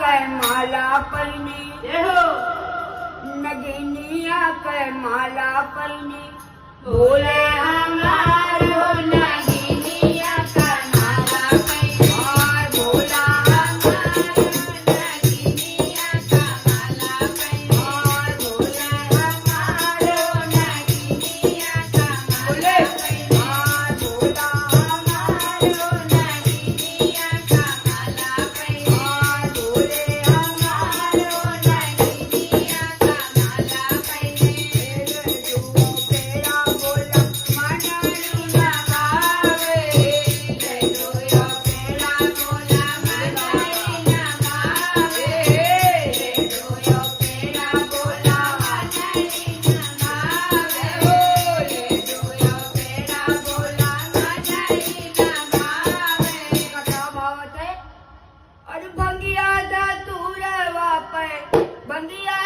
के माला पहनी नगिनिया के माला पहनी बोले हमारो नगिनिया का माला पहनी बोला हमारो नगिनिया का माला पहनी बोले हमारो नगिनिया का माला पहनी बोला हमारो नगिनिया का माला पहनी बोले हमारो नगिनिया का माला पहनी जो तेरा बोला मननु लगावे जो तेरा बोला मनई लगावे जो तेरा बोला मनई लगावे जो तेरा बोला मनई लगावे कथा भावते और भंगिया दा तूरे वापे भंगिया